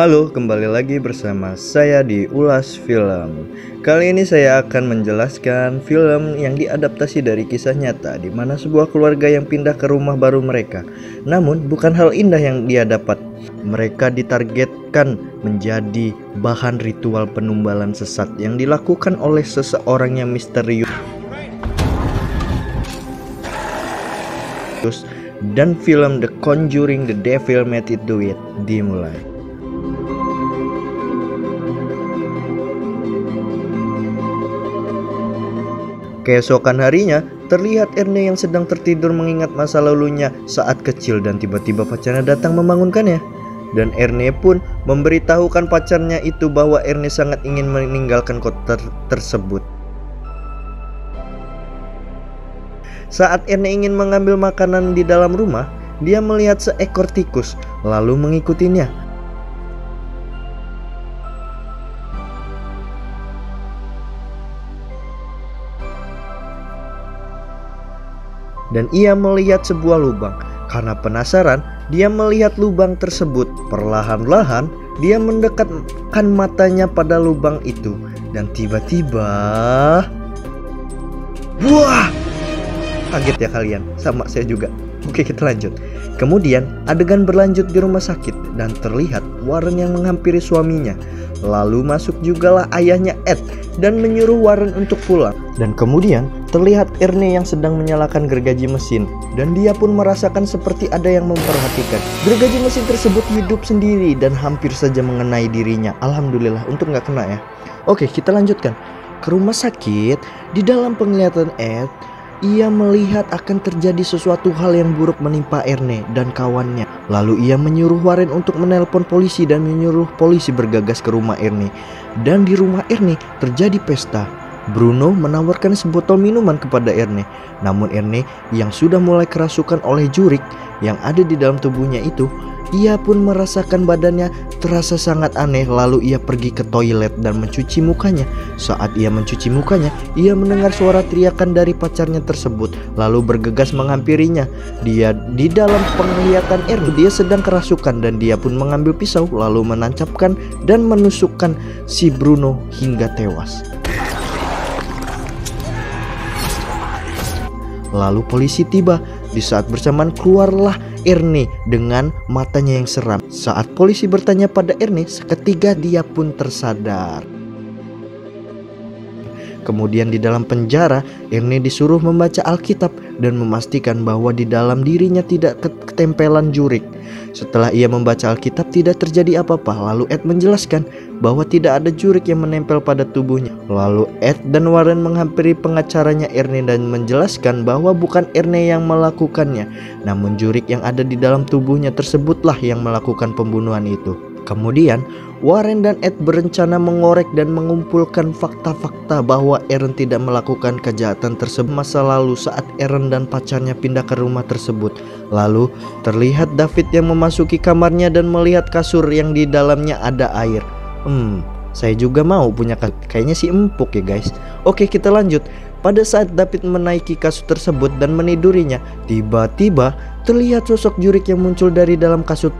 Halo, kembali lagi bersama saya di Ulas Film. Kali ini saya akan menjelaskan film yang diadaptasi dari kisah nyata, di mana sebuah keluarga yang pindah ke rumah baru mereka. Namun, bukan hal indah yang dia dapat. Mereka ditargetkan menjadi bahan ritual penumbalan sesat yang dilakukan oleh seseorang yang misterius. Dan film The Conjuring The Devil Made It Do It dimulai. Keesokan harinya, terlihat Erne yang sedang tertidur mengingat masa lalunya saat kecil dan tiba-tiba pacarnya datang membangunkannya. Dan Erne pun memberitahukan pacarnya itu bahwa Erne sangat ingin meninggalkan kota tersebut. Saat Erne ingin mengambil makanan di dalam rumah, dia melihat seekor tikus lalu mengikutinya. Dan ia melihat sebuah lubang. Karena penasaran, dia melihat lubang tersebut. Perlahan-lahan, dia mendekatkan matanya pada lubang itu. Dan tiba-tiba... Wah! Kaget ya kalian? Sama saya juga. Oke, kita lanjut. Kemudian, adegan berlanjut di rumah sakit. Dan terlihat Warren yang menghampiri suaminya. Lalu masuk jugalah ayahnya Ed dan menyuruh Warren untuk pulang. Dan kemudian terlihat Erne yang sedang menyalakan gergaji mesin. Dan dia pun merasakan seperti ada yang memperhatikan. Gergaji mesin tersebut hidup sendiri dan hampir saja mengenai dirinya. Alhamdulillah, untuk nggak kena ya. Oke, kita lanjutkan. Ke rumah sakit, di dalam penglihatan Ed, ia melihat akan terjadi sesuatu hal yang buruk menimpa Erne dan kawannya. Lalu ia menyuruh Warren untuk menelpon polisi dan menyuruh polisi bergegas ke rumah Erne. Dan di rumah Erne terjadi pesta. Bruno menawarkan sebotol minuman kepada Erne. Namun Erne yang sudah mulai kerasukan oleh jurik yang ada di dalam tubuhnya itu, ia pun merasakan badannya terasa sangat aneh. Lalu ia pergi ke toilet dan mencuci mukanya. Saat ia mencuci mukanya, ia mendengar suara teriakan dari pacarnya tersebut. Lalu bergegas menghampirinya. Dia di dalam penglihatan Erne, dia sedang kerasukan dan dia pun mengambil pisau lalu menancapkan dan menusukkan si Bruno hingga tewas. Lalu polisi tiba. Di saat bersamaan keluarlah Erne dengan matanya yang seram. Saat polisi bertanya pada Erne, seketika dia pun tersadar. Kemudian di dalam penjara, Erne disuruh membaca Alkitab dan memastikan bahwa di dalam dirinya tidak ketempelan jurik. Setelah ia membaca Alkitab, tidak terjadi apa-apa. Lalu Ed menjelaskan bahwa tidak ada jurik yang menempel pada tubuhnya. Lalu Ed dan Warren menghampiri pengacaranya Erne dan menjelaskan bahwa bukan Erne yang melakukannya, namun jurik yang ada di dalam tubuhnya tersebutlah yang melakukan pembunuhan itu. Kemudian Warren dan Ed berencana mengorek dan mengumpulkan fakta-fakta bahwa Aaron tidak melakukan kejahatan tersebut masa lalu saat Aaron dan pacarnya pindah ke rumah tersebut. Lalu terlihat David yang memasuki kamarnya dan melihat kasur yang di dalamnya ada air. Saya juga mau punya kasur. Kayaknya sih empuk ya guys. Oke, kita lanjut. Pada saat David menaiki kasur tersebut dan menidurinya, tiba-tiba terlihat sosok jurik yang muncul dari dalam kasur.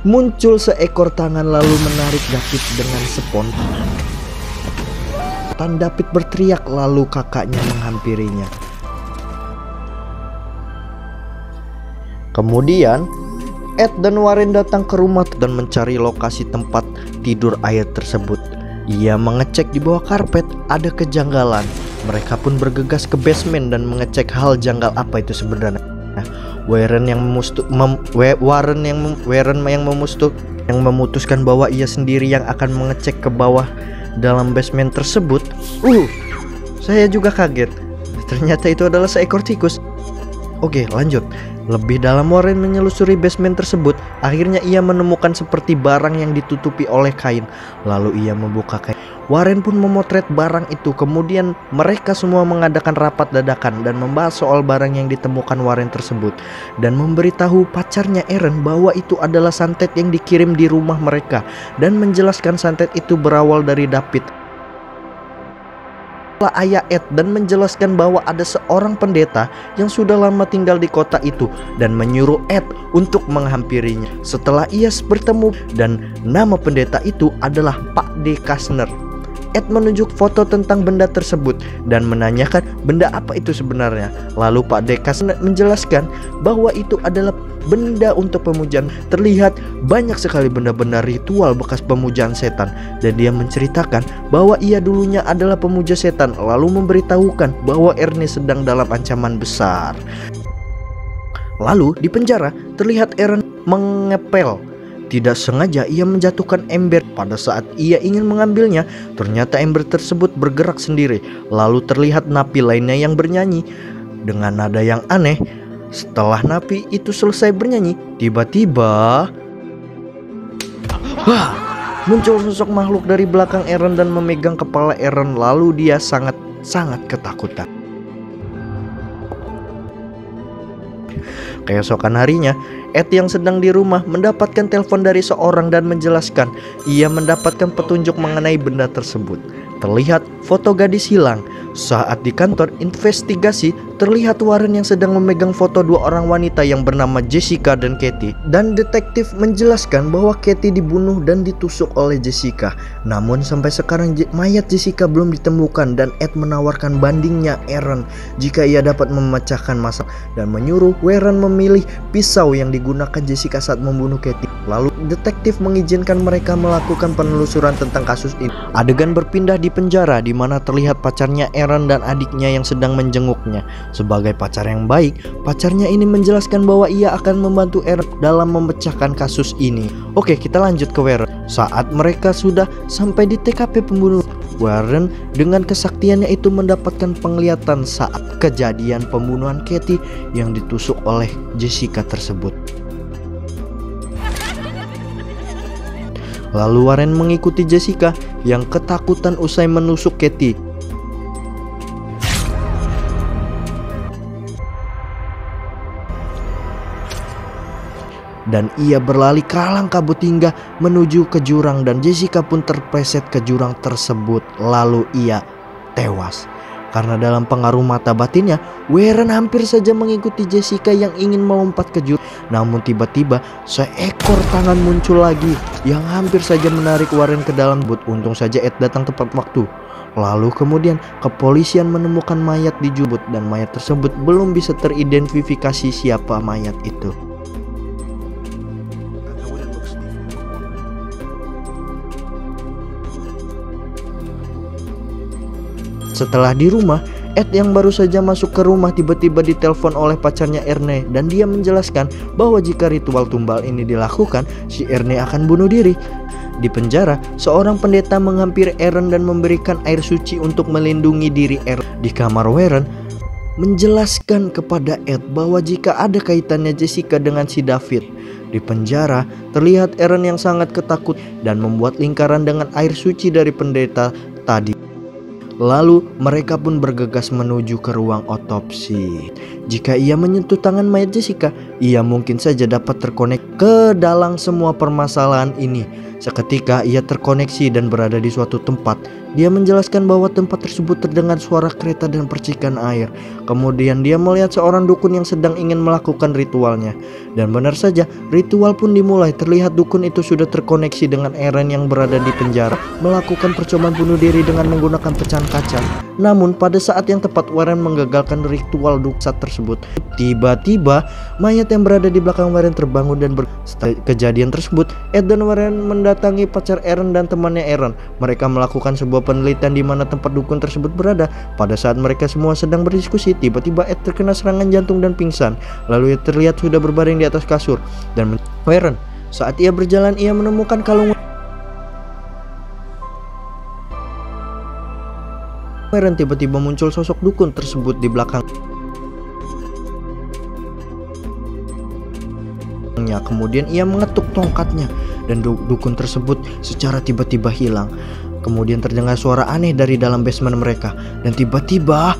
Muncul seekor tangan lalu menarik David dengan spontan. David berteriak lalu kakaknya menghampirinya. Kemudian Ed dan Warren datang ke rumah dan mencari lokasi tempat tidur ayah tersebut. Ia mengecek di bawah karpet ada kejanggalan. Mereka pun bergegas ke basement dan mengecek hal janggal apa itu sebenarnya. Warren yang memutuskan bahwa ia sendiri yang akan mengecek ke bawah dalam basement tersebut. Saya juga kaget. Ternyata itu adalah seekor tikus. Oke, lanjut. Lebih dalam Warren menyelusuri basement tersebut. Akhirnya ia menemukan seperti barang yang ditutupi oleh kain. Lalu ia membuka kain. Warren pun memotret barang itu. Kemudian mereka semua mengadakan rapat dadakan dan membahas soal barang yang ditemukan Warren tersebut. Dan memberitahu pacarnya Aaron bahwa itu adalah santet yang dikirim di rumah mereka. Dan menjelaskan santet itu berawal dari David. ayah Ed dan menjelaskan bahwa ada seorang pendeta yang sudah lama tinggal di kota itu dan menyuruh Ed untuk menghampirinya. Setelah ia bertemu dan nama pendeta itu adalah Pak D. Kasner, Ed menunjuk foto tentang benda tersebut dan menanyakan benda apa itu sebenarnya. Lalu Pak D. Kasner menjelaskan bahwa itu adalah benda untuk pemujaan. Terlihat banyak sekali benda-benda ritual bekas pemujaan setan, dan dia menceritakan bahwa ia dulunya adalah pemuja setan, lalu memberitahukan bahwa Ernest sedang dalam ancaman besar. Lalu di penjara terlihat Ernest mengepel. Tidak sengaja ia menjatuhkan ember. Pada saat ia ingin mengambilnya, ternyata ember tersebut bergerak sendiri. Lalu terlihat napi lainnya yang bernyanyi dengan nada yang aneh. Setelah napi itu selesai bernyanyi, tiba-tiba muncul sosok makhluk dari belakang Aaron dan memegang kepala Aaron. Lalu dia sangat ketakutan. Keesokan harinya, Ed yang sedang di rumah mendapatkan telepon dari seorang dan menjelaskan ia mendapatkan petunjuk mengenai benda tersebut. Terlihat foto gadis hilang. Saat di kantor investigasi, terlihat Warren yang sedang memegang foto dua orang wanita yang bernama Jessica dan Katie. Dan detektif menjelaskan bahwa Katie dibunuh dan ditusuk oleh Jessica. Namun sampai sekarang mayat Jessica belum ditemukan, dan Ed menawarkan bandingnya Aaron jika ia dapat memecahkan masalah dan menyuruh Warren memilih pisau yang digunakan Jessica saat membunuh Katie. Lalu detektif mengizinkan mereka melakukan penelusuran tentang kasus ini. Adegan berpindah di penjara di mana terlihat pacarnya Aaron dan adiknya yang sedang menjenguknya. Sebagai pacar yang baik, pacarnya ini menjelaskan bahwa ia akan membantu Aaron dalam memecahkan kasus ini. Oke, kita lanjut ke Warren. Saat mereka sudah sampai di TKP pembunuhan, Warren dengan kesaktiannya itu mendapatkan penglihatan saat kejadian pembunuhan Katie yang ditusuk oleh Jessica tersebut. Lalu Warren mengikuti Jessica yang ketakutan usai menusuk Katie. Dan ia berlari kalang kabut hingga menuju ke jurang, dan Jessica pun terpleset ke jurang tersebut. Lalu ia tewas. Karena dalam pengaruh mata batinnya, Warren hampir saja mengikuti Jessica yang ingin melompat ke jurang. Namun tiba-tiba seekor tangan muncul lagi yang hampir saja menarik Warren ke dalam but. Untung saja Ed datang tepat waktu. Lalu kemudian kepolisian menemukan mayat di jubut, dan mayat tersebut belum bisa teridentifikasi siapa mayat itu. Setelah di rumah, Ed yang baru saja masuk ke rumah tiba-tiba ditelepon oleh pacarnya Erne, dan dia menjelaskan bahwa jika ritual tumbal ini dilakukan, si Erne akan bunuh diri. Di penjara, seorang pendeta menghampiri Aaron dan memberikan air suci untuk melindungi diri Aaron. Di kamar Warren menjelaskan kepada Ed bahwa jika ada kaitannya Jessica dengan si David. Di penjara, terlihat Aaron yang sangat ketakut dan membuat lingkaran dengan air suci dari pendeta tadi. Lalu mereka pun bergegas menuju ke ruang otopsi. Jika ia menyentuh tangan mayat Jessica, ia mungkin saja dapat terkonek ke dalam semua permasalahan ini. Seketika ia terkoneksi dan berada di suatu tempat. Dia menjelaskan bahwa tempat tersebut terdengar suara kereta dan percikan air. Kemudian dia melihat seorang dukun yang sedang ingin melakukan ritualnya. Dan benar saja, ritual pun dimulai. Terlihat dukun itu sudah terkoneksi dengan Aaron yang berada di penjara, melakukan percobaan bunuh diri dengan menggunakan pecahan kaca. Namun pada saat yang tepat, Warren menggagalkan ritual duksa tersebut. Tiba-tiba mayat yang berada di belakang Warren terbangun dan setelah kejadian tersebut, Ed dan Warren mendatangi pacar Aaron dan temannya Aaron. Mereka melakukan sebuah penelitian di mana tempat dukun tersebut berada. Pada saat mereka semua sedang berdiskusi, tiba-tiba Ed terkena serangan jantung dan pingsan. Lalu ia terlihat sudah berbaring di atas kasur. Dan Warren, saat ia berjalan, ia menemukan kalung. Warren tiba-tiba muncul sosok dukun tersebut di belakang. Kemudian ia mengetuk tongkatnya dan dukun tersebut secara tiba-tiba hilang. Kemudian terdengar suara aneh dari dalam basement mereka, dan tiba-tiba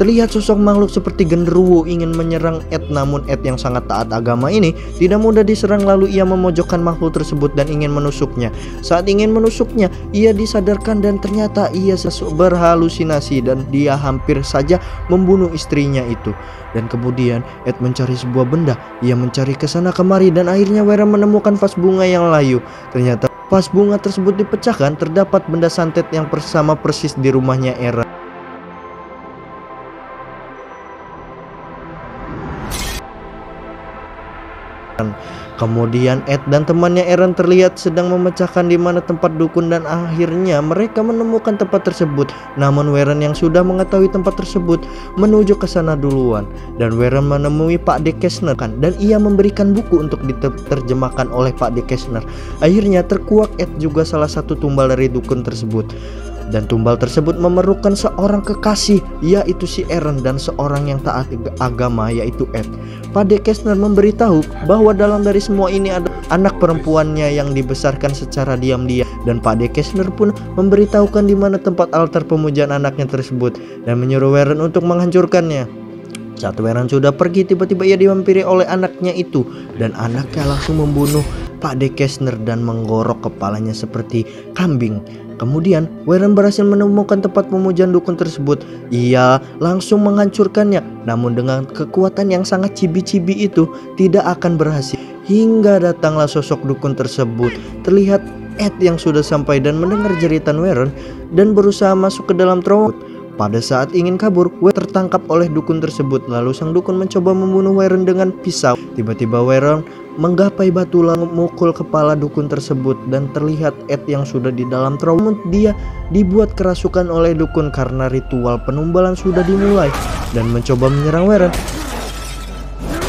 Terlihat sosok makhluk seperti genderuwo ingin menyerang Ed, namun Ed yang sangat taat agama ini tidak mudah diserang. Lalu ia memojokkan makhluk tersebut dan ingin menusuknya. Saat ingin menusuknya, ia disadarkan dan ternyata ia berhalusinasi dan dia hampir saja membunuh istrinya itu. Dan kemudian Ed mencari sebuah benda. Ia mencari ke sana kemari dan akhirnya Warren menemukan vas bunga yang layu. Ternyata vas bunga tersebut dipecahkan, terdapat benda santet yang sama persis di rumahnya Aaron. Kemudian Ed dan temannya Aaron terlihat sedang memecahkan di mana tempat dukun dan akhirnya mereka menemukan tempat tersebut. Namun Warren yang sudah mengetahui tempat tersebut menuju ke sana duluan dan Warren menemui Pak De Kestner dan ia memberikan buku untuk diterjemahkan oleh Pak De Kestner. Akhirnya terkuak Ed juga salah satu tumbal dari dukun tersebut. Dan tumbal tersebut memerlukan seorang kekasih, yaitu si Aaron, dan seorang yang taat agama, yaitu Ed. Pak De Kestner memberitahu bahwa dalam dari semua ini ada anak perempuannya yang dibesarkan secara diam-diam. Dan Pak De Kestner pun memberitahukan di mana tempat altar pemujaan anaknya tersebut dan menyuruh Warren untuk menghancurkannya. Saat Warren sudah pergi, tiba-tiba ia dihampiri oleh anaknya itu dan anaknya langsung membunuh Pak De Kestner dan menggorok kepalanya seperti kambing. Kemudian Warren berhasil menemukan tempat pemujaan dukun tersebut. Ia langsung menghancurkannya, namun dengan kekuatan yang sangat cibi-cibi itu tidak akan berhasil. Hingga datanglah sosok dukun tersebut. Terlihat Ed yang sudah sampai dan mendengar jeritan Warren dan berusaha masuk ke dalam terowongan. Pada saat ingin kabur, Warren tertangkap oleh dukun tersebut. Lalu sang dukun mencoba membunuh Warren dengan pisau. Tiba-tiba Warren menggapai batu lalu memukul kepala dukun tersebut dan terlihat Ed yang sudah di dalam terowongan. Dia dibuat kerasukan oleh dukun karena ritual penumbalan sudah dimulai dan mencoba menyerang Warren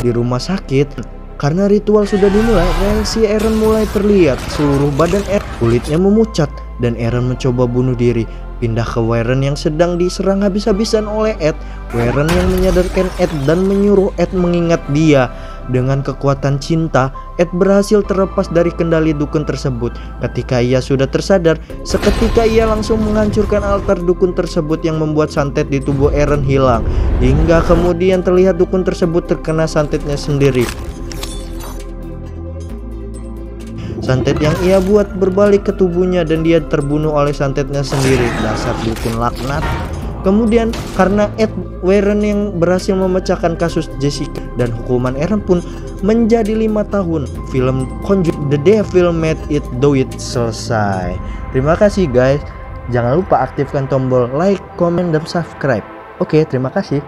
di rumah sakit. Karena ritual sudah dimulai, reaksi Aaron mulai terlihat. Seluruh badan Aaron kulitnya memucat dan Aaron mencoba bunuh diri. Pindah ke Warren yang sedang diserang habis-habisan oleh Ed. Warren yang menyadarkan Ed dan menyuruh Ed mengingat dia. Dengan kekuatan cinta, Ed berhasil terlepas dari kendali dukun tersebut. Ketika ia sudah tersadar, seketika ia langsung menghancurkan altar dukun tersebut yang membuat santet di tubuh Aaron hilang. Hingga kemudian terlihat dukun tersebut terkena santetnya sendiri. Santet yang ia buat berbalik ke tubuhnya dan dia terbunuh oleh santetnya sendiri. Dasar dukun laknat. Kemudian karena Warren yang berhasil memecahkan kasus Jessica dan hukuman Aaron pun menjadi 5 tahun. Film Conjuring The Devil Made It Do It selesai. Terima kasih guys. Jangan lupa aktifkan tombol like, comment, dan subscribe. Oke, terima kasih.